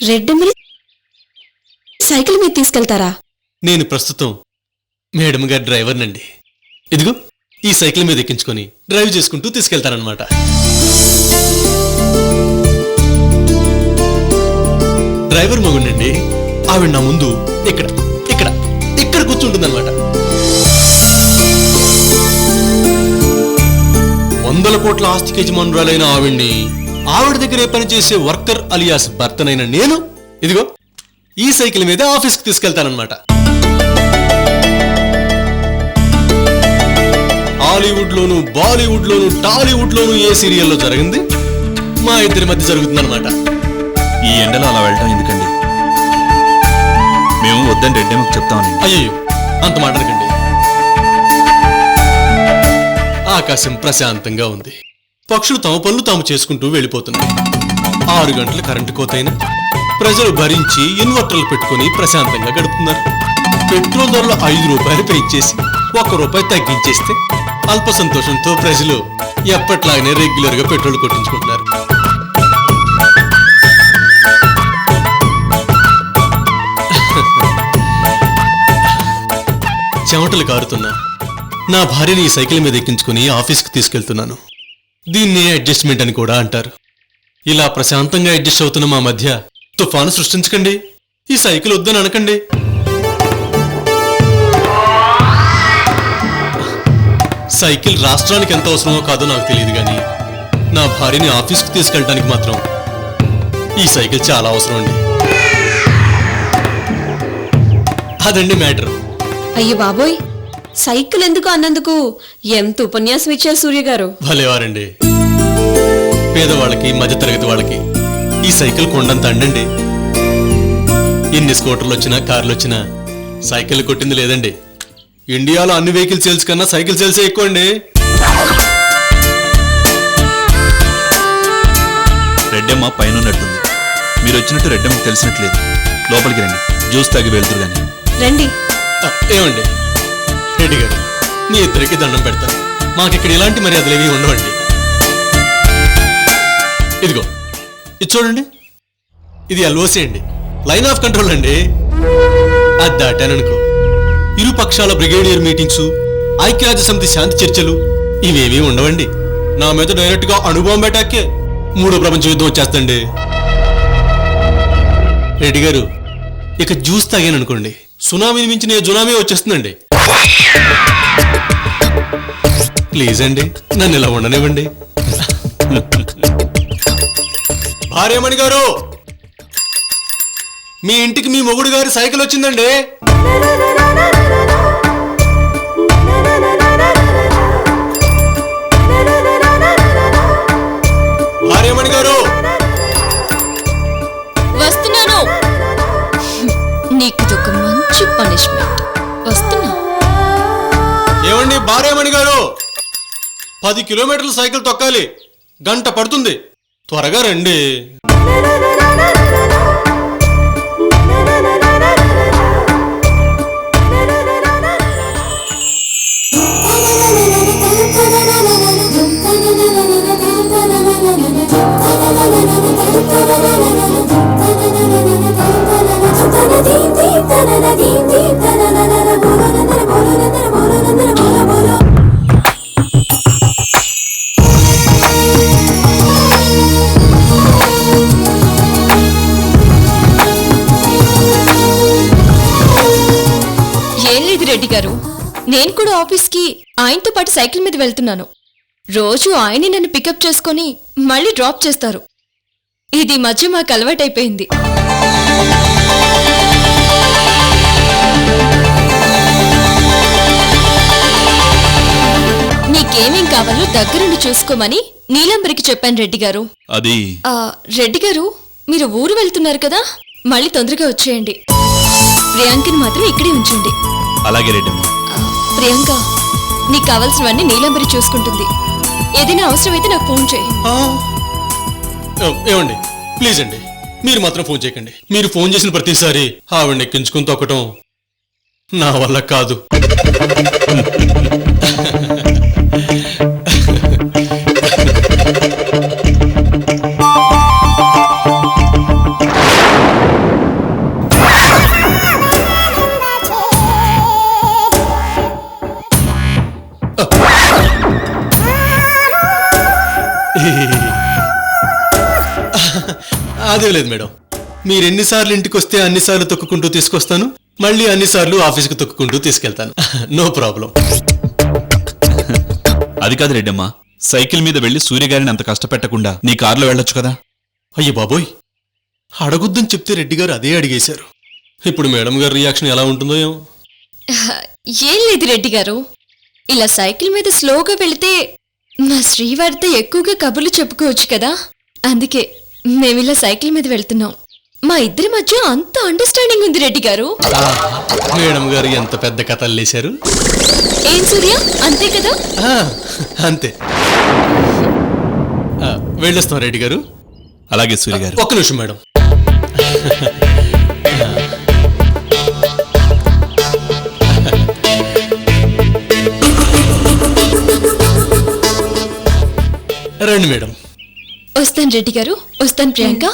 రెడ్డమ్మని cycle మీద తీసుకెళ్తారా? నేను ప్రస్తుతం మేడం గారి డ్రైవర్నండి. ఇదిగో ఈ సైకిల్ మీద ఎక్కించుకొని డ్రైవ్ చేసుకుంటూ తీసుకెళ్తానన్నమాట. డ్రైవర్ మగుండండి. ఆవిడ నా ముందు ఇక్కడ ఇక్కడ ఇక్కడ కూర్చుంటుందన్నమాట. 100 కోట్ల ఆస్తికి యజమానురాలైన ఆవిడ్ని ఆవిడ దగ్గరే పనిచేసే వర్కర్ అలియాస్ భర్తనైన నేను ఇదిగో ఈ సైకిల్ మీద ఆఫీస్కి తీసుకెళ్తానన్నమాట. హాలీవుడ్ లోను, బాలీవుడ్ లోను, టాలీవుడ్ లోను ఏ సీరియల్లో జరిగింది మా ఇద్దరి మధ్య జరుగుతుందన్నమాట. ఈ ఎండలో అలా వెళ్ళటం ఎందుకండి? మేము వద్దని రెడ్డమ్మకు చెప్తామని. అయ్యో అంత మాట అనకండి. ఆకాశం ప్రశాంతంగా ఉంది. పక్షులు తమ పనులు తాము చేసుకుంటూ వెళ్ళిపోతున్నాయి. 6 గంటల కరెంటు కోతైనా ప్రజలు భరించి ఇన్వర్టర్లు పెట్టుకుని ప్రశాంతంగా గడుపుతున్నారు. పెట్రోల్ ధరలు 5 రూపాయలు పెంచేసి 1 రూపాయి తగ్గించేస్తే అల్ప సంతోషంతో ప్రజలు ఎప్పట్లాగానే రెగ్యులర్ గా పెట్రోల్ కొట్టించుకుంటున్నారు. చెమటలు కారుతున్నా నా భార్యని ఈ సైకిల్ మీద ఎక్కించుకుని ఆఫీస్కి తీసుకెళ్తున్నాను. దీన్నే అడ్జస్ట్మెంట్ అని కూడా అంటారు. ఇలా ప్రశాంతంగా అడ్జస్ట్ అవుతున్న మా మధ్య తుఫాను సృష్టించకండి. ఈ సైకిల్ వద్దని అనకండి. సైకిల్ రాష్ట్రానికి ఎంత అవసరమో కాదో నాకు తెలియదు కానీ నా భార్యని ఆఫీస్కి తీసుకెళ్ళడానికి మాత్రం ఈ సైకిల్ చాలా అవసరం అండి. అదండి మ్యాటర్. అయ్యో బాబోయ్, సైకిల్ ఎందుకు అన్నందుకు ఎంత ఉపన్యాసం ఇచ్చారు సూర్య గారు. భలేవారండి. పేదవాళ్ళకి, మధ్యతరగతి వాళ్ళకి ఈ సైకిల్ కొండంత అండండి. ఎన్ని స్కూటర్లు వచ్చినా, కార్లు వచ్చినా సైకిల్ కొట్టింది లేదండి. ఇండియాలో అన్ని వెహికల్ సేల్స్ కన్నా సైకిల్ సేల్సే ఎక్కువ అండి. రెడ్డమ్మ పైన ఉన్నట్టుంది. మీరు వచ్చినట్టు రెడ్డమ్మకు తెలిసినట్లేదు. లోపలికి రండి, జ్యూస్ తాగి వెళ్తురు గాని. రండి. ఏమండి రెడ్డి గారు, మీ ఇద్దరికి దండం పెడతాను. మాకిక్కడ ఇలాంటి మర్యాదలు ఏమీ ఉండవండి. ఇదిగో ఇది చూడండి, ఇది ఎల్ఓసి అండి, లైన్ ఆఫ్ కంట్రోల్ అండి. అది దాటాననుకో ఇరు పక్షాల బ్రిగేడియర్ మీటింగ్స్, ఐక్యరాజ్య సమితి శాంతి చర్చలు ఇవేమీ ఉండవండి. నా మీద డైరెక్ట్ గా అణుబాంబు అటాకే 3వ ప్రపంచ యుద్ధం వచ్చేస్తండి. రెడ్డి గారు, ఇక జ్యూస్ తాగాననుకోండి సునామీని మించిన జునామీ వచ్చేస్తుందండి. ప్లీజ్ అండి, నన్ను ఇలా ఉండనివ్వండి. భార్యమణి గారు, మీ ఇంటికి మీ మొగుడు గారి సైకిల్ వచ్చిందండి. భార్యమణి గారు, వస్తున్నాను. నీకు ఒక మంచి పనిష్మెంట్. వస్తున్నా. ఏమండి భార్యమణి గారు, 10 కిలోమీటర్ల సైకిల్ తొక్కాలి, గంట పడుతుంది, త్వరగా రండి. ఏం లేదు రెడ్డి గారు, నేను కూడా ఆఫీస్కి ఆయనతో పాటు సైకిల్ మీద వెళ్తున్నాను. రోజు ఆయనే నన్ను పికప్ చేసుకొని మళ్ళీ డ్రాప్ చేస్తారు. ఇది మధ్య మాకు అలవాటైపోయింది. నీకేమేం కావాలో దగ్గరుండి చూసుకోమని నీలంబరికి చెప్పాను రెడ్డి గారు. అది రెడ్డి గారు, మీరు ఊరు వెళ్తున్నారు కదా, మళ్ళీ తొందరగా వచ్చేయండి. ప్రియాంకని మాత్రం ఇక్కడే ఉంచండి. అలాగే రెడ్డమ్మ. ప్రియాంక, నీకు కావాల్సినవన్నీ నీలంబరి చూసుకుంటుంది. ఏదైనా అవసరమైతే నాకు ఫోన్ చేయి. ఏమండి ప్లీజ్ అండి, మీరు మాత్రం ఫోన్ చేయకండి. మీరు ఫోన్ చేసిన ప్రతిసారి ఆవిడని ఎక్కించుకుని తొక్కటం నా వల్ల కాదు. అదే లేదు మేడం, మీరు ఎన్నిసార్లు ఇంటికి వస్తే అన్నిసార్లు తొక్కుకుంటూ తీసుకొస్తాను, మళ్ళీ అన్నిసార్లు ఆఫీస్కి తొక్కుకుంటూ తీసుకెళ్తాను. No problem. అది కాదు రెడ్డమ్మ, సైకిల్ మీద వెళ్లి సూర్యగారిని అంత కష్టపెట్టకుండా నీ కారులో వెళ్ళొచ్చు కదా. అయ్య బాబోయ్, అడగొద్దని చెప్తే రెడ్డి గారు అదే అడిగేశారు. ఇప్పుడు మేడం గారి రియాక్షన్ ఎలా ఉంటుందో ఏమో. ఏం లేదు రెడ్డి గారు, ఇలా సైకిల్ మీద స్లోగా వెళితే మా శ్రీవారితో ఎక్కువగా కబుర్లు చెప్పుకోవచ్చు కదా, అందుకే మేమిలా సైకిల్ మీద వెళ్తున్నాం. మా ఇద్దరి మధ్య అంత అండర్స్టాండింగ్ ఉంది రెడ్డి గారు. మేడం గారు ఎంత పెద్ద కథలు లేశారు. ఏం సూర్య, అంతే కదా? అంతే. వెళ్ళొస్తాం రెడ్డి గారు. అలాగే సూర్య గారు. ఒక్క నిమిషం మేడం. రండి మేడం. వస్తాను రెడ్డి గారు, వస్తాను ప్రియాంక.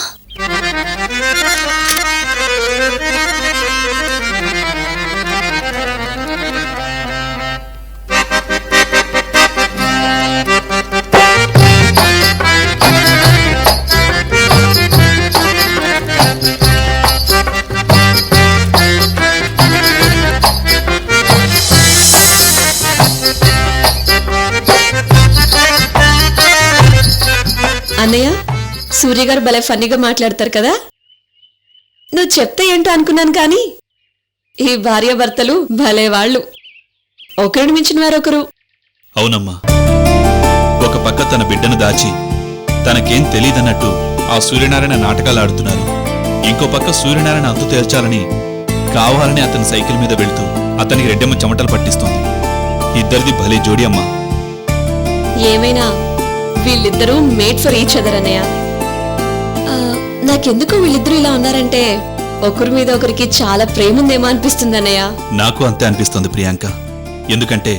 అన్నయ్య, సూర్య గారు భలే ఫన్నీగా మాట్లాడతారు కదా. నువ్వు చెప్తే ఏంటో అనుకున్నాను కానీ ఈ భార్యాభర్తలు భలే వాళ్ళు, ఒకరిని మించిన వారొకరు. అవునమ్మా, ఒక పక్క తన బిడ్డను దాచి తనకేం తెలీదన్నట్టు ఆ సూర్యనారాయణ నాటకాలు ఆడుతున్నారు. ఇంకో పక్క సూర్యనారాయణ అంతు తేల్చాలని కావాలని అతని సైకిల్ మీద వెళ్తూ అతనికి రెడ్డమ్మ చెమటలు పట్టిస్తోంది. ఇద్దరిది భలే జోడి అమ్మా. ఏమైనా వీళ్ళిద్దరూ మేడ్ ఫర్ ఈచ్ అదర్ అన్నయ్య. నాకెందుకు వీళ్ళిద్దరూ ఇలా ఉన్నారంటే ఒకరి మీద ఒకరికి చాలా ప్రేమ ఉందేమో అనిపిస్తుంది అన్నయ్య. నాకు అంతే అనిపిస్తోంది ప్రియాంక. ఎందుకంటే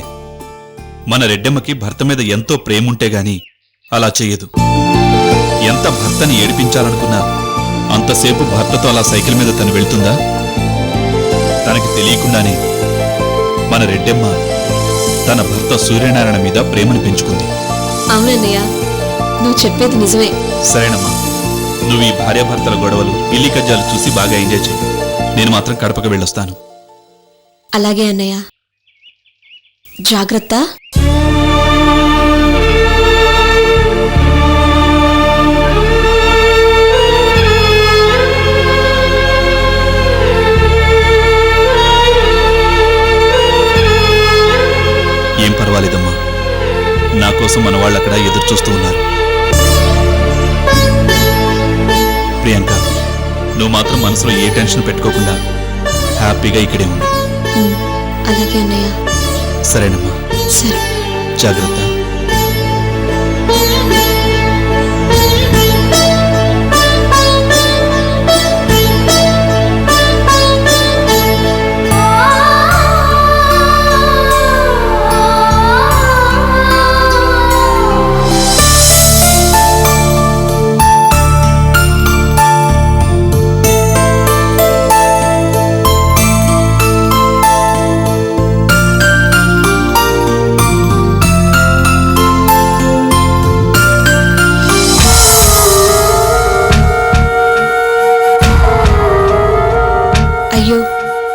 మన రెడ్డమ్మకి భర్త మీద ఎంతో ప్రేముంటే గాని అలా చెయ్యదు. ఎంత భర్తని ఏడిపించాలనుకున్నా అంతసేపు భర్తతో అలా సైకిల్ మీద తను వెళ్తుందా? తనకి తెలియకుండానే మన రెడ్డమ్మ తన భర్త సూర్యనారాయణ మీద ప్రేమను పెంచుకుంది. అవునన్నయ్య, నువ్వు చెప్పేది నిజమే. సరేనమ్మా, నువ్వు ఈ భార్యాభర్తల గొడవలు ఇల్లి కజ్జాలు చూసి బాగా ఎంజాయ్ చేయి. నేను మాత్రం కడపకు వెళ్ళొస్తాను. అలాగే అన్నయ్య, జాగ్రత్త. ఏం పర్వాలేదమ్మా, నా కోసం మన వాళ్ళు అక్కడ ఎదురు చూస్తూ ఉన్నారు. ప్రియాంక, నువ్వు మాత్రం మనసులో ఏ టెన్షన్ పెట్టుకోకుండా హ్యాపీగా ఇక్కడే ఉండు. అలాగే అన్నయ్య. సరేనమ్మా, సరే, జాగ్రత్త.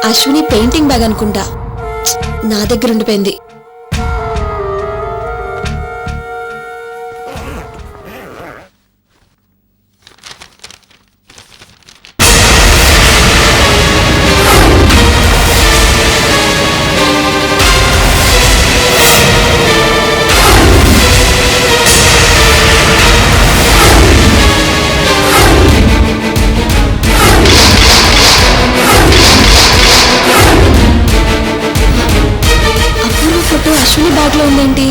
అశ్విని పెయింటింగ్ బ్యాగ్ అనుకుంటా, నా దగ్గర ఉండిపోయింది. అశ్విని బ్యాగ్ లో ఉందేంటి?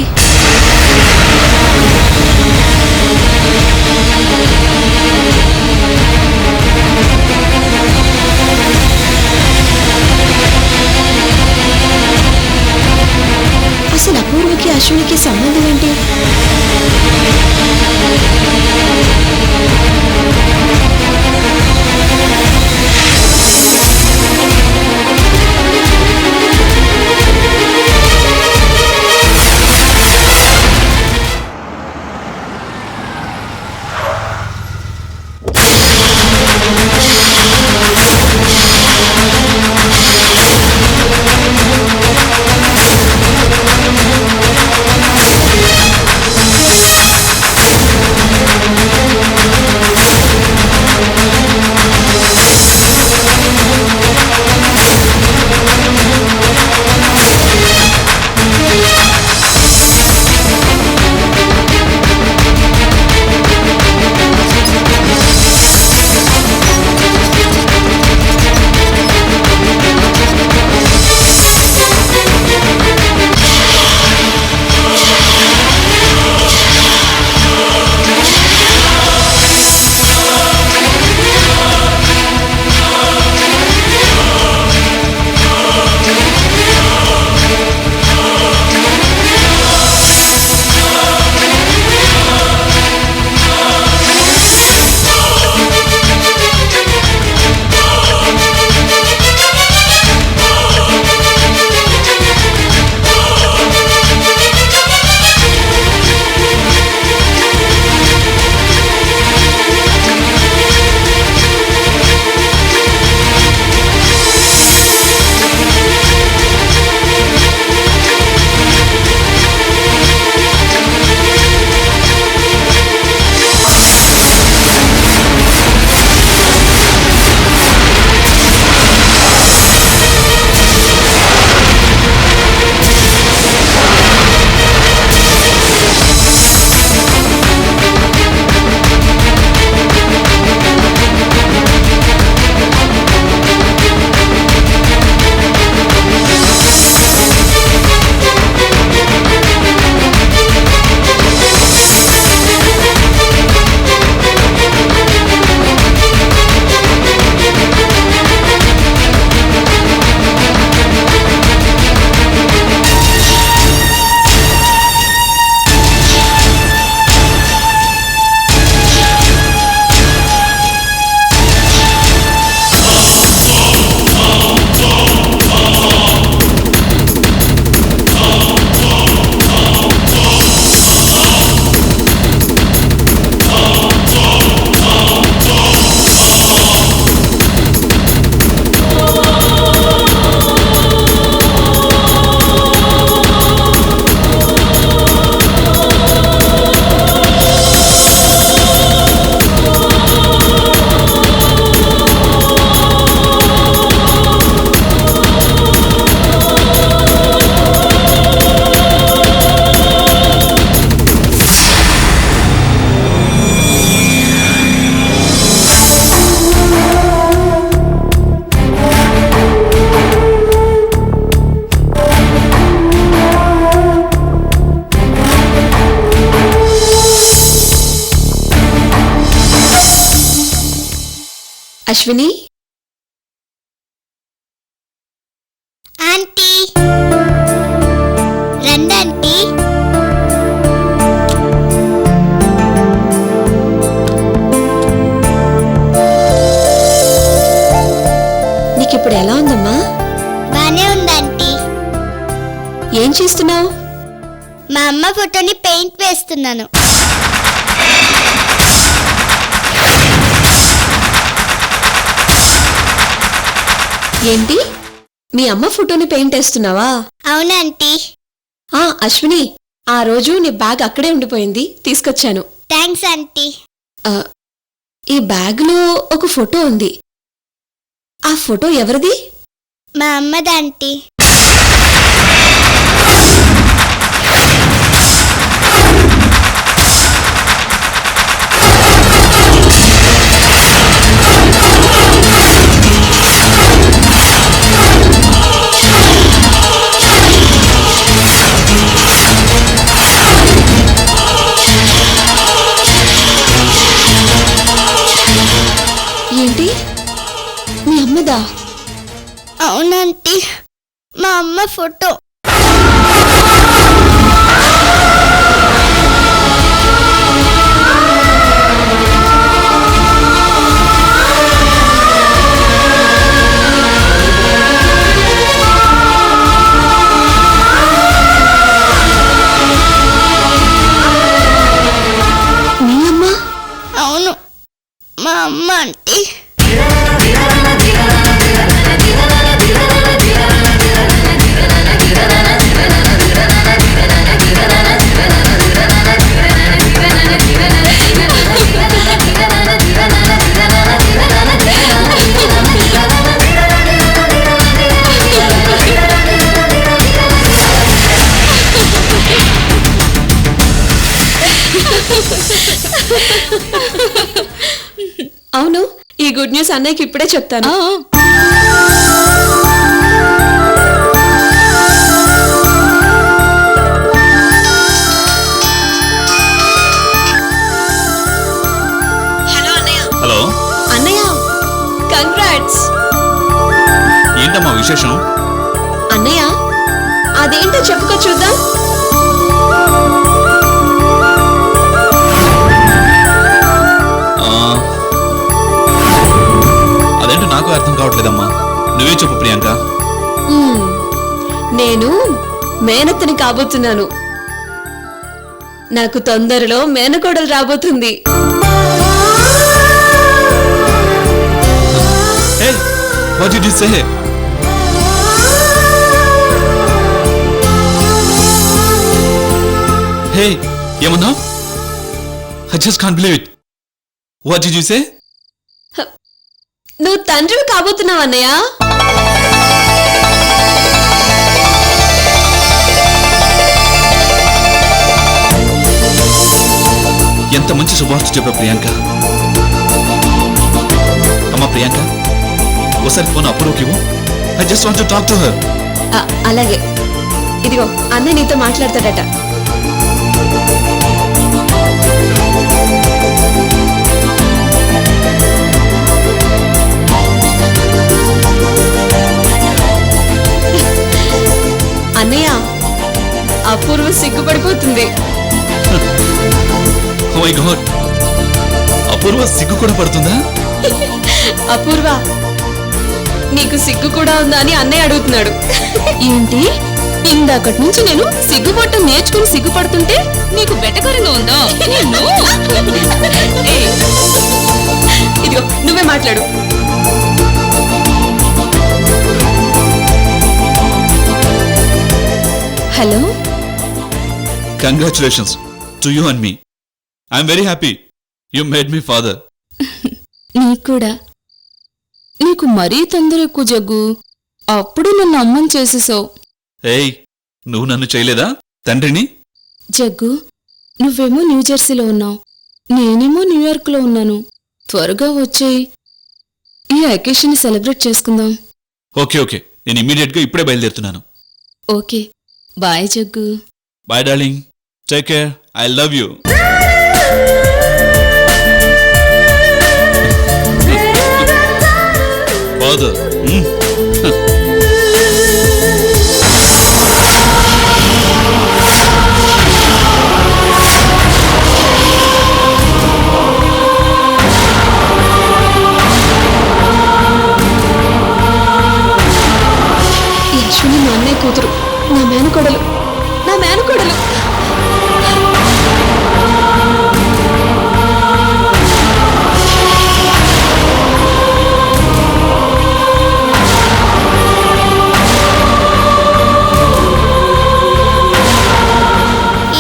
అసలు అపూర్వకి అశ్వినికి సంబంధం ఏంటి? అశ్విని, ఆంటీ రండి ఆంటీ. నీకిప్పుడు ఎలా ఉందమ్మా? బానే ఉంది ఆంటీ. ఏం చేస్తున్నావు? మా అమ్మ ఫోటోని పెయింట్ వేస్తున్నాను. ఏంటి, మీ అమ్మ ఫోటోని పెయింట్ వేస్తున్నావా? అవునంటీ. అశ్విని, ఆ రోజు నీ బ్యాగ్ అక్కడే ఉండిపోయింది, తీసుకొచ్చాను. Thanks aunty. ఆ, ఈ బ్యాగ్లో ఒక ఫోటో ఉంది. ఆ ఫోటో ఎవరిది? మా అమ్మదాంటీ. ఏంటి, మీ అమ్మదా? అవునంటీ, మా అమ్మ ఫోటో. మీ అమ్మ? అవును, మా అమ్మ ఆంటీ. అవును, ఈ గుడ్ న్యూస్ అన్నయ్యకి ఇప్పుడే చెప్తాను. హలో అన్నయ్య, కంగ్రాట్స్. ఏంటమ్మా విశేషం? అన్నయ్య, అదేంటో చెప్పుకో చూద్దాం. అదేంటో నాకు అర్థం కావట్లేదమ్మా, నువ్వే చెప్పు ప్రియాంక. నేను మేనత్తని కాబోతున్నాను. నాకు తొందరలో మేనకోడలు రాబోతుంది. Hey, what did you say? Hey, ఏమన్నా? I just can't believe it. What did you say? నువ్వు తండ్రివి కాబోతున్నావు అన్నయ్య. ఎంత మంచి శుభార్త చెప్పా ప్రియాంక. అమ్మా ప్రియాంక, ఒకసారి ఫోన్ అప్రూవ్కి ఇవ్వు. I just want to talk to her. అలాగే, ఇదిగో అన్నయ్య నీతో మాట్లాడతాడట. అన్నయ్య, అపూర్వ సిగ్గుపడిపోతుంది. ఓ మై గాడ్, అపూర్వ సిగ్గు కూడా పడుతుందా? అపూర్వ, నీకు సిగ్గు కూడా ఉందా అని అన్నయ్య అడుగుతున్నాడు. ఏంటి, ఇందాకటి నుంచి నేను సిగ్గుపడటం నేర్చుకుని సిగ్గుపడుతుంటే నీకు వెటకరంగా ఉందా? ఏయ్, ఇదిగో నువ్వే మాట్లాడు. Hello, congratulations to you and me. I'm very happy. You made me father. నీకు కూడా. నీకు మరీ తొందర ఎక్కువ జగ్గు. అప్పుడు నన్ను అమ్మని చేసేసావు. ఏయ్, నువ్వు నన్ను చేయలేదా తండ్రిని? జగ్గు, నువ్వేమో న్యూజెర్సీలో ఉన్నావు, నేనేమో న్యూయార్క్లో ఉన్నాను. త్వరగా వచ్చేయి, ఈ అకేషన్ని సెలబ్రేట్ చేసుకుందాం. ఓకే ఓకే, నేను ఇమ్మీడియట్గా ఇప్పుడే బయలుదేరుతున్నాను. Okay, bye Jaggu. Bye darling, take care, I love you. పోదు. ఈ అశ్విని మా అన్నయ్య కూతురు, నా మేనకోడలు, నా మేనకోడలు.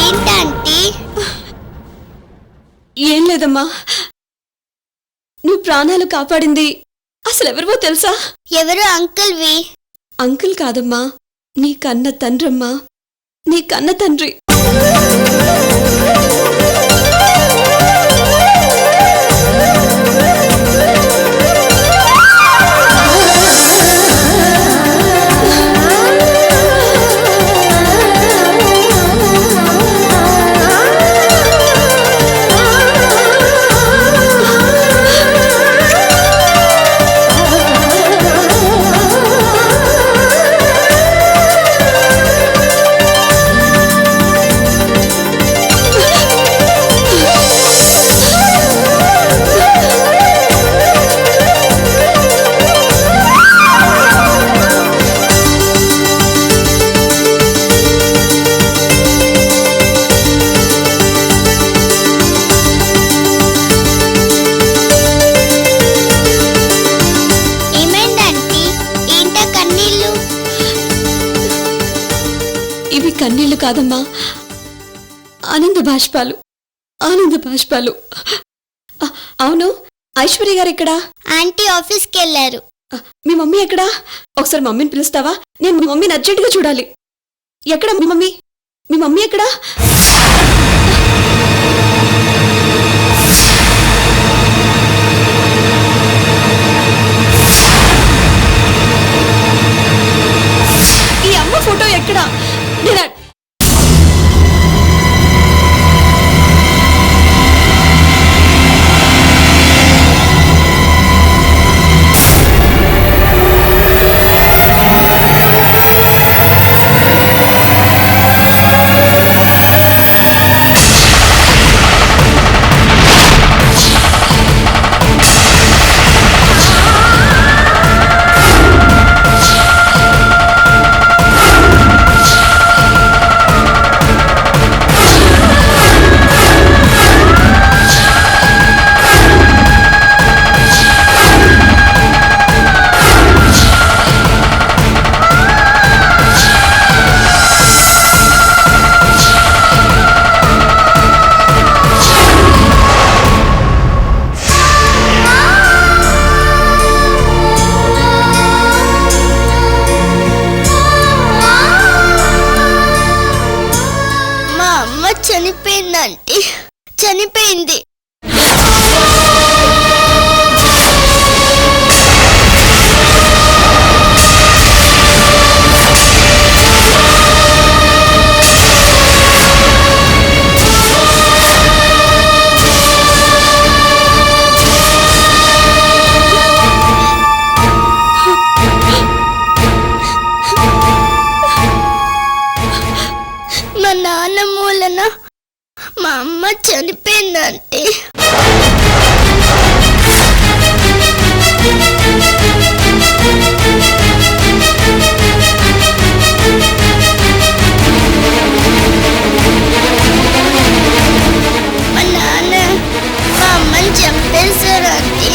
ఏంటంటీ? ఏం లేదమ్మా, నువ్వు ప్రాణాలు కాపాడింది అసలు ఎవరివో తెలుసా? ఎవరు అంకుల్వి? అంకుల్ కాదమ్మా, నీ కన్న తండ్రమ్మా, నీ కన్న తండ్రి. ఏమైందంటీ? ఏంటా కన్నీళ్ళు? ఇవి కన్నీళ్లు కాదమ్మా, ఆనంద బాష్పాలు, ఆనంద బాష్పాలు. అవును, ఐశ్వర్య గారు ఎక్కడా? ఆంటీ ఆఫీస్కి వెళ్ళారు. మీ మమ్మీ ఎక్కడా? ఒకసారి మమ్మీని పిలుస్తావా? నేను మీ మమ్మీని అర్జెంటుగా చూడాలి. ఎక్కడ మీ మమ్మీ? మీ మమ్మీ ఎక్కడా? ఈ అమ్మ ఫోటో ఎక్కడా? నేను చనిపోయిందంటే చనిపోయింది. మా నాన్న మూలన మా అమ్మ చనిపోయిందంటే మా నాన్న మా అమ్మని చంపేశారు అంటే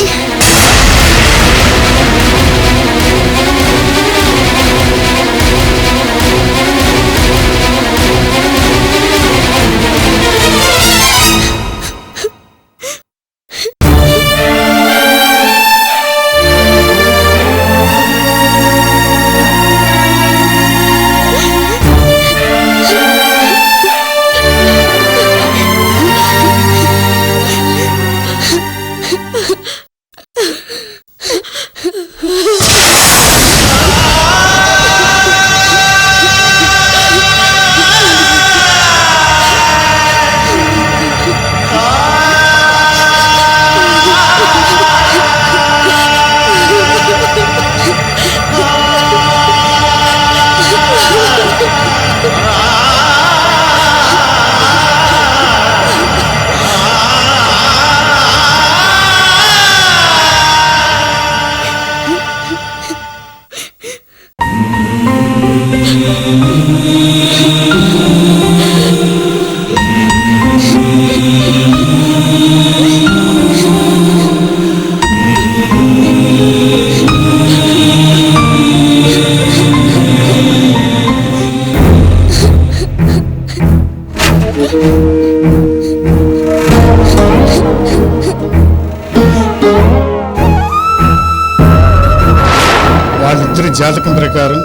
వాళ్ళిద్దరి జాతకం ప్రకారం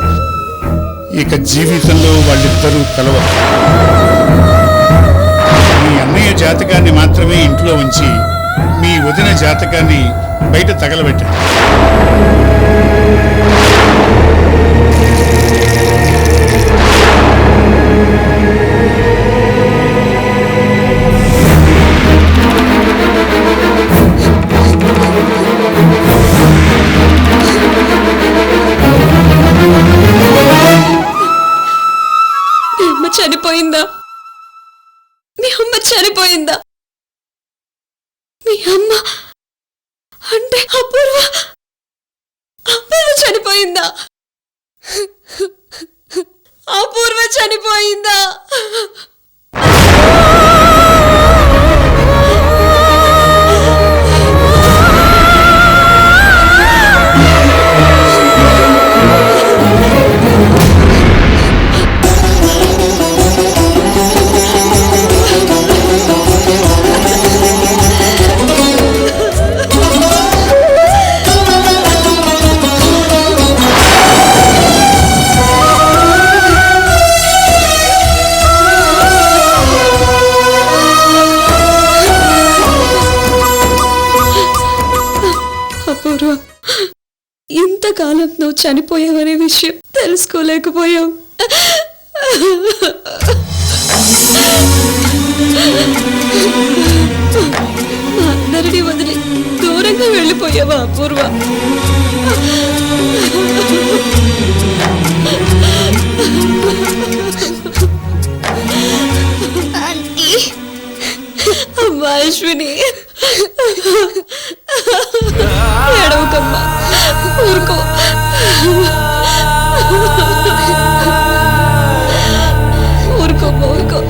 ఇక జీవితంలో వాళ్ళిద్దరూ కలవరు. మీ అన్నయ్య జాతకాన్ని మాత్రమే ఇంట్లో ఉంచి మీ వదిన జాతకాన్ని బయట తగలబెట్టారు. మీ అమ్మ చనిపోయిందా? మీ అమ్మ చనిపోయిందా? మీ అమ్మ అంటే అపూర్వ చనిపోయిందా? అపూర్వ చనిపోయిందా? అపూర్వ, ఇంతకాలం నువ్వు చనిపోయావనే విషయం తెలుసుకోలేకపోయావు. మా అందరినీ వదిలి దూరంగా వెళ్ళిపోయావా అపూర్వ? ఆంటీ, అమ్మా అశ్విని, ఏడవకమ్మా, ఊరుకో. ఊరుకోమ్మా, ఊరుకో.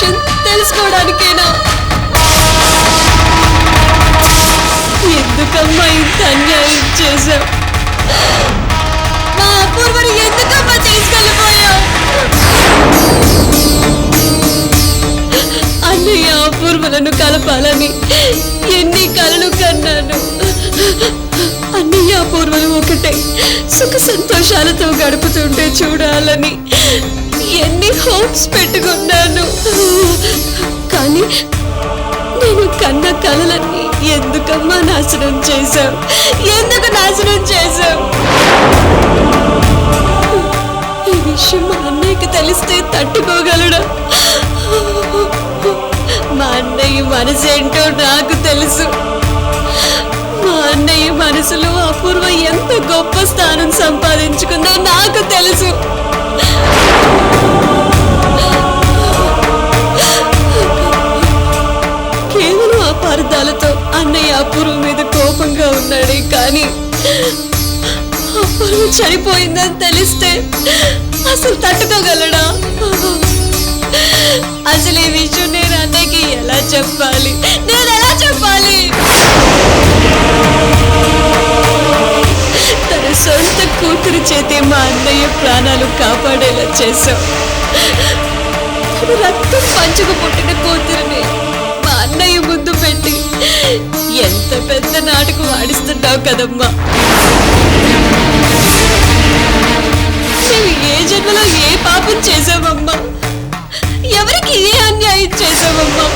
విషయం తెలుసుకోవడానికేనా? ఎందుకమ్మా ఇంత అన్యాయం చేశావు? మా అపూర్వని ఎందుకమ్మా తీసుకెళ్ళిపోయావు? అన్నయ్య అపూర్వలను కలపాలని ఎన్ని కలలు కన్నాను. అన్నయ్య అపూర్వలు ఒకటే సుఖ సంతోషాలతో గడుపుతుంటే చూడాలని ఎన్ని హోప్స్ పెట్టుకున్నాను. కానీ నేను కన్న కలలన్నీ ఎందుకమ్మా నాశనం చేశావు? ఎందుకు నాశనం చేశావు? ఈ విషయం మా అన్నయ్యకి తెలిస్తే తట్టుకోగలడా? మా అన్నయ్య మనసేంటో నాకు తెలుసు. మా అన్నయ్య మనసులో అపూర్వ ఎంత గొప్ప స్థానం సంపాదించుకుందో నాకు తెలుసు. కేవలం అపార్థాలతో అన్నయ్య అపూర్వ మీద కోపంగా ఉన్నాడే కానీ అపూర్వ చనిపోయిందని తెలిస్తే అసలు తట్టుకోగలడా? అసలు ఈ విషయం నేను అన్నయ్యకి ఎలా చెప్పాలి? నేను ఎలా చెప్పాలి? తన సొంత కూతురు చేతి మా అన్నయ్య ప్రాణాలు కాపాడేలా చేశావు. తన రక్తం పంచుకు పుట్టిన కూతురిని మా అన్నయ్య ముందు పెట్టి ఎంత పెద్ద నాటకం ఆడిస్తున్నావు కదమ్మా. మేము ఏ జన్మలో ఏ పాపం చేసామమ్మా? ఎవరికి ఏ అన్యాయం చేసామమ్మా?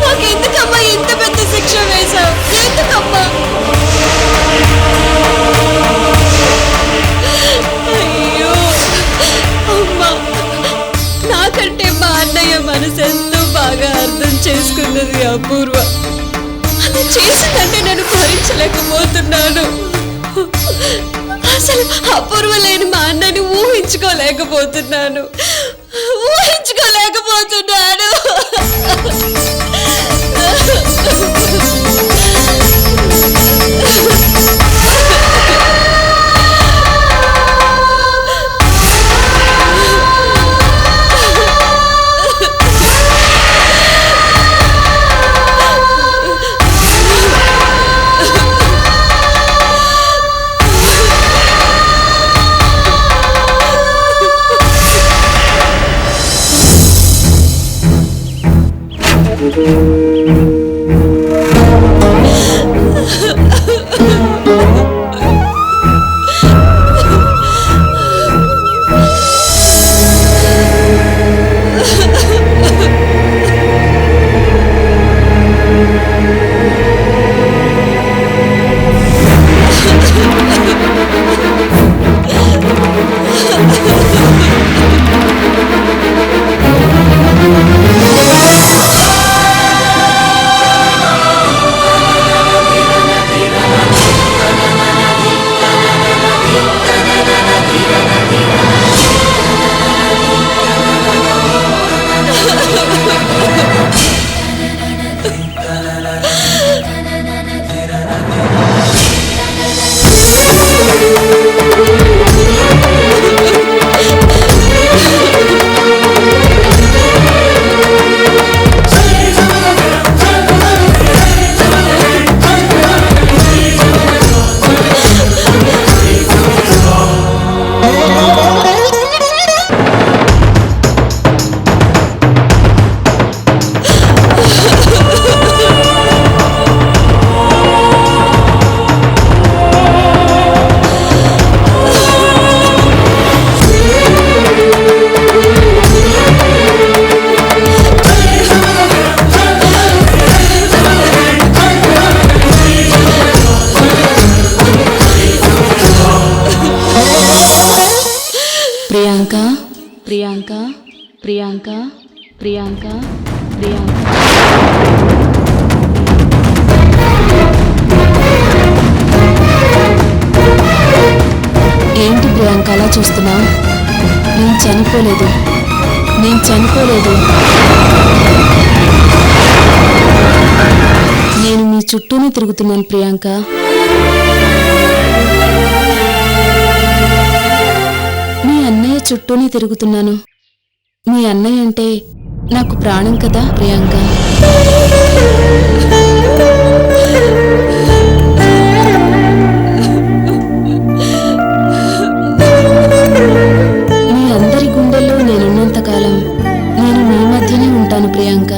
నాకెందుకమ్మా ఇంత పెద్ద శిక్ష వేశావు? ఎందుకమ్మా? అయ్యో అమ్మా, నాకంటే మా అన్నయ్య మనసు ఎంతో బాగా అర్థం చేసుకున్నది అపూర్వ. అలా చేసిందంటే నేను భరించలేకపోతున్నాను. అసలు అపూర్వ లేని మా అన్నని ఊహించుకోలేకపోతున్నాను. ప్రియాంక ప్రియాంక ప్రియాంక ప్రియాంక ప్రియాంక ఏంటి ప్రియాంక అలా చూస్తున్నా? నేను చనిపోలేదు, నేను చనిపోలేదు. నేను మీ చుట్టూనే తిరుగుతున్నాను ప్రియాంక. మీ అన్నయ్య చుట్టూనే తిరుగుతున్నాను. మీ అన్నయ్య అంటే నాకు ప్రాణం కదా ప్రియాంక. మీ అందరి గుండెల్లో నేనున్నంతకాలం నేను మీ మధ్యనే ఉంటాను ప్రియాంక,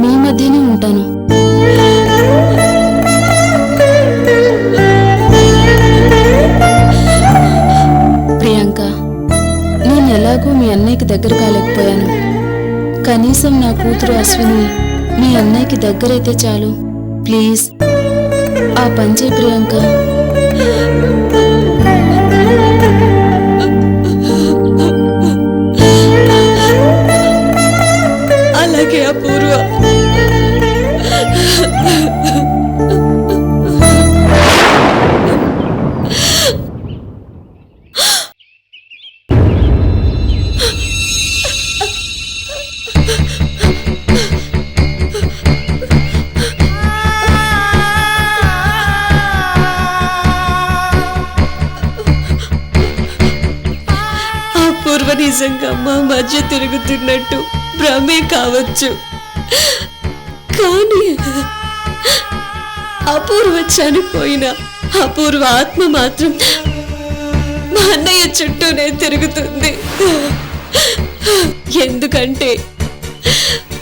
మీ మధ్యనే ఉంటాను. ప్రియాంక, నేను ఎలాగో మీ అన్నయ్యకి దగ్గర కాలేకపోయాను. కనీసం నా కూతురు అశ్విని మీ అన్నయ్యకి దగ్గరైతే చాలు. ప్లీజ్ ఆ పంచే ప్రియాంక. అలాగే అపూర్వ. అపూర్వ నిజంగా మా మధ్య తిరుగుతున్నట్టు భ్రమే కావచ్చు, కానీ అపూర్వ చనిపోయిన అపూర్వ ఆత్మ మాత్రం మా అన్నయ్య చుట్టూనే తిరుగుతుంది. ఎందుకంటే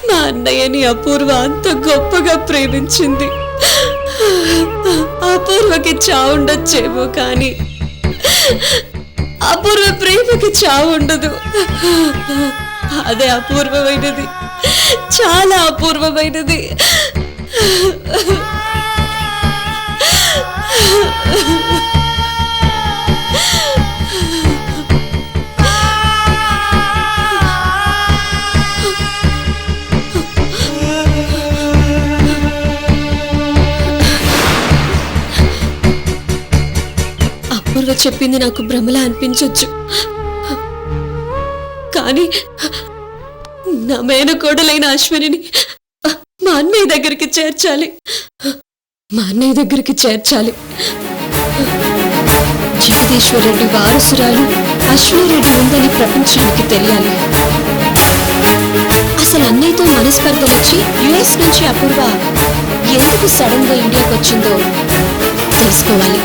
మా అన్నయ్యని అపూర్వ అంత గొప్పగా ప్రేమించింది. అపూర్వకి చావుండొచ్చేమో కానీ అపూర్వ ప్రేమకి చావుండదు. అదే అపూర్వమైనది, చాలా అపూర్వమైనది. అపూర్వ చెప్పింది నాకు భ్రమలా అనిపించొచ్చు, కానీ నా మేనకోడలైన అశ్విని మా అన్నయ్య దగ్గరికి చేర్చాలి, మా అన్నయ్య దగ్గరికి చేర్చాలి. జగదీశ్వరరెడ్డి వారసురాలు అశ్వినిరెడ్డి ఉందని ప్రపంచానికి తెలియాలి. అసలు అన్నయ్యతో మనస్పర్ధలు వచ్చి యుఎస్ నుంచి అపూర్వ ఎందుకు సడన్ గా ఇండియాకి వచ్చిందో తెలుసుకోవాలి.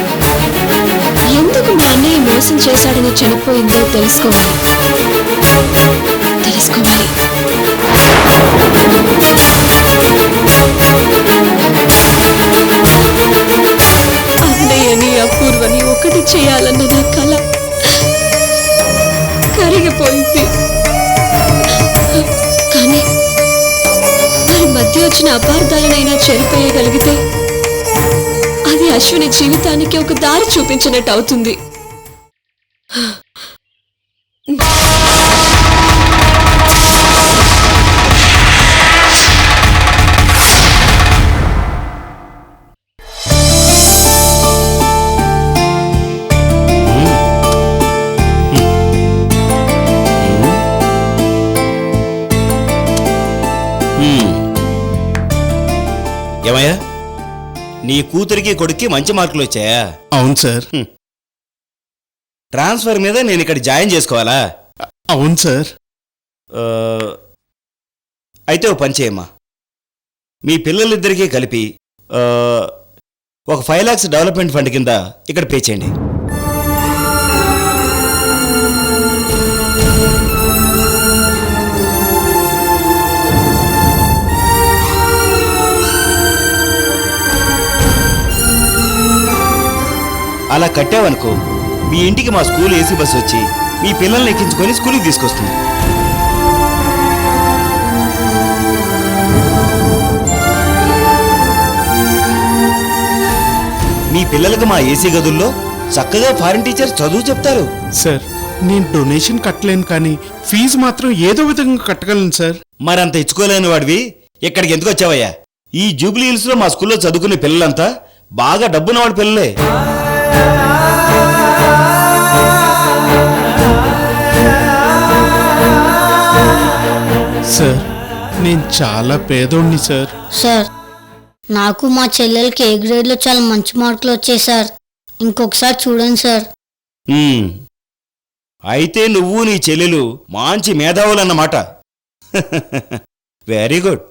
ఎందుకు మా అన్నయ్య మోసం చేశాడని చనిపోయిందో తెలుసుకోవాలి. అన్నయ్యని అపూర్వని ఒకటి చేయాలన్న నా కల కరిగిపోయింది. కానీ వారి మధ్య వచ్చిన అపార్థాలనైనా చెరిపేయగలిగితే అది అశ్విని జీవితానికి ఒక దారి చూపించినట్టు అవుతుంది. ఏమయ్యా, నీ కూతురికి కొడుక్కి మంచి మార్కులు వచ్చాయా? అవును సార్. ట్రాన్స్ఫర్ మీద నేను ఇక్కడ జాయిన్ చేసుకోవాలా? అవును సార్. అయితే ఓ పని చేయమ్మా, మీ పిల్లలిద్దరికీ కలిపి ఒక 5 lakhs డెవలప్మెంట్ ఫండ్ కింద ఇక్కడ పే చేయండి. అలా కట్టావనుకో, మీ ఇంటికి మా స్కూల్ ఏసీ బస్సు వచ్చి మీ పిల్లల్ని ఎక్కించుకొని స్కూల్కి తీసుకొస్తుంది. మీ పిల్లలకు మా ఏసీ గదుల్లో చక్కగా ఫారిన్ టీచర్స్ చదువు చెప్తారు. సార్, నేను డొనేషన్ కట్టలేను కానీ ఫీజు మాత్రం ఏదో విధంగా కట్టగలను సార్. మరంత ఇచ్చుకోలేని వాడివి ఇక్కడికి ఎందుకు వచ్చావయ్యా? ఈ జూబ్లీ హిల్స్ లో మా స్కూల్లో చదువుకునే పిల్లలంతా బాగా డబ్బున్నవాడి పిల్లలే. సార్, నేను చాలా పేదోడిని సార్. సార్, నాకు మా చెల్లెలకి ఏ గ్రేడ్లో చాలా మంచి మార్కులు వచ్చాయి సార్. ఇంకొకసారి చూడండి సార్. అయితే నువ్వు నీ చెల్లెలు మంచి మేధావులన్నమాట. Very good.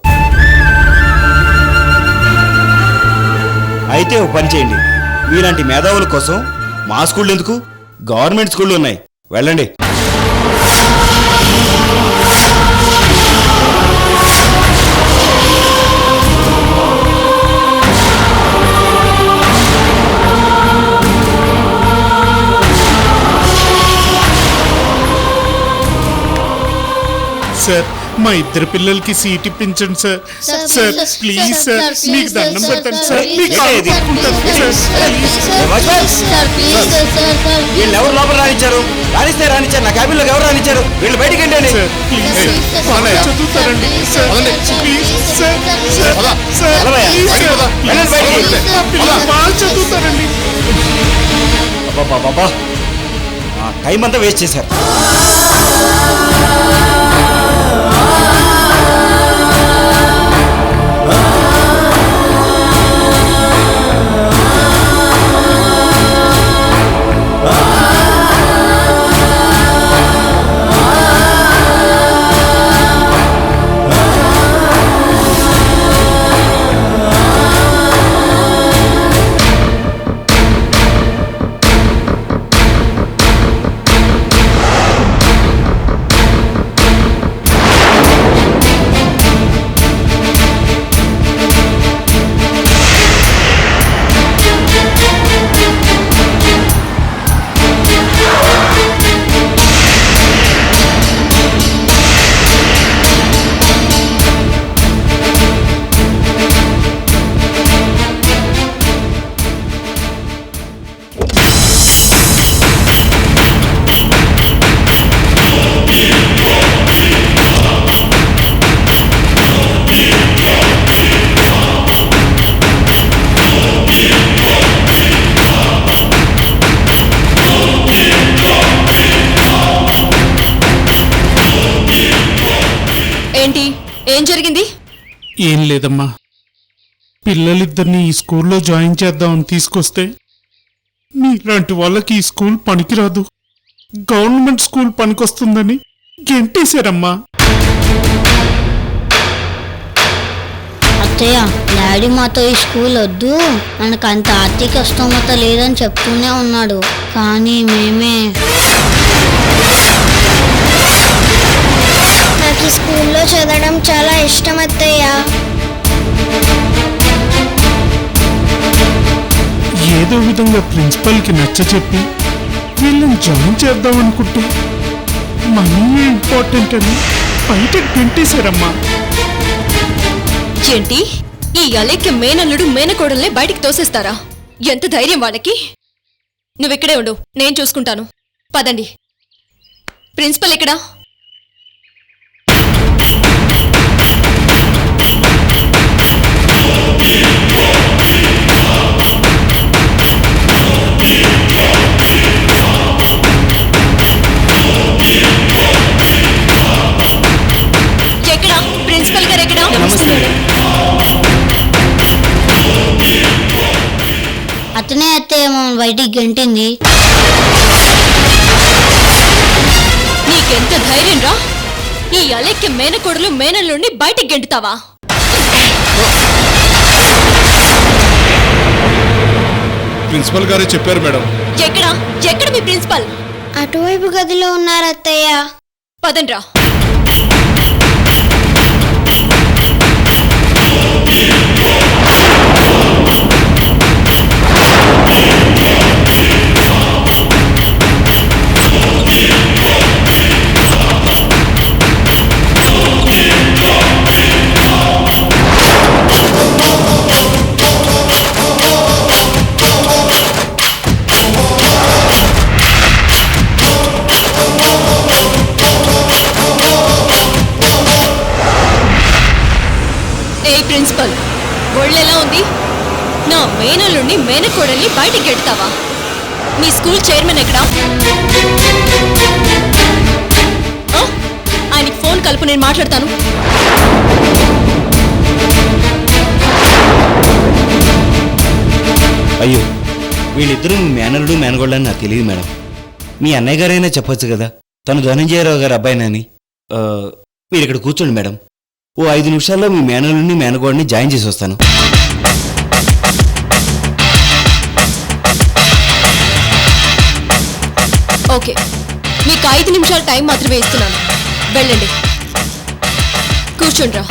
అయితే ఒక పని చేయండి, మీలాంటి మేధావుల కోసం మా స్కూళ్ళు ఎందుకు, గవర్నమెంట్ స్కూళ్ళు ఉన్నాయి, వెళ్ళండి. సార్ మా ఇద్దరు పిల్లలకి సీట్ ఇప్పించండి సార్. సార్ ప్లీజ్ సార్, మీకు దండం పెట్టండి సార్, మీకు కాళ్ళు పట్టుకుంటాను సార్. వీళ్ళు ఎవరు లోపల రానిచ్చారు? రానిచ్చారు, నా క్యాబిన్లోకి ఎవరు రానిచ్చారు? వీళ్ళు బయటికి వెళ్ళండి. సార్ ప్లీజ్ బాగా చదువుతారండి sir, please sir, sir sir please sir, పిల్లలు బాగా చదువుతారండి. బాబా టైం అంతా వేస్ట్ చేశారు. ఏంటి, ఏం జరిగింది? ఏం లేదమ్మా, పిల్లలిద్దరిని ఈ స్కూల్లో జాయిన్ చేద్దామని తీసుకొస్తే మీలాంటి వాళ్ళకి ఈ స్కూల్ పనికిరాదు, గవర్నమెంట్ స్కూల్ పనికొస్తుందని గెంటేశారమ్మా. అత్తయ్య, డాడీ మాతో ఈ స్కూల్ వద్దు, మనకు అంత ఆర్థిక స్తోమత లేదని చెప్తూనే ఉన్నాడు, కానీ మేమే నాకు ఈ స్కూల్లో చదవడం చాలా ఇష్టం అత్తయ్య. ఏదో విధంగా ప్రిన్సిపల్కి నచ్చచెప్పి వీళ్ళని జాయిన్ చేద్దామనుకుంటే మనీ ఇంపార్టెంట్ అని బయటకు గెంటేశారమ్మా. ఏంటి, ఈ అలేఖ్య మేనల్లుడు మేనకోడల్నే బయటికి తోసేస్తారా? ఎంత ధైర్యం వాళ్ళకి! నువ్విక్కడే ఉండు, నేను చూసుకుంటాను. పదండి. ప్రిన్సిపల్ ఎక్కడా? ఎక్కడా ప్రిన్సిపల్ గారు? ఎక్కడా? అతనే అత్తయ్య మమ్మల్ని బయటికి గెంటింది. నీకెంత ధైర్యం రా? ఈ అలెక్కి మేనకోడలు మేనల్లుండి బయటికి గెంటుతావా? ప్రిన్సిపల్ గారే చెప్పారు మేడం. ఎక్కడ మీ ప్రిన్సిపల్? అటువైపు గదిలో ఉన్నారు అత్తయ్య. పదండ్రా. ప్రిన్సిపల్, ఒళ్ళెలా ఉంది? నా మేనల్లుండి మేనకోడల్ని బయటికి గెడతావా? మీ స్కూల్ చైర్మన్ ఎక్కడా? ఆయనకి ఫోన్ కలుపు, నేను మాట్లాడతాను. అయ్యో, వీళ్ళిద్దరూ మేనల్లుడు మేనగోళ్ళని నాకు తెలియదు మేడం. మీ అన్నయ్య గారైనా చెప్పొచ్చు కదా, తను ధనంజయరావు గారు అబ్బాయినని. మీరు ఇక్కడ కూర్చోండి మేడం, ఓ 5 నిమిషాల్లో మీ మేనల్ని మేనగోడిని జాయిన్ చేసి వస్తాను. ఓకే, మీకు 5 నిమిషాల టైం మాత్రమే ఇస్తున్నాను. వెళ్ళండి, కూర్చోండ్రా.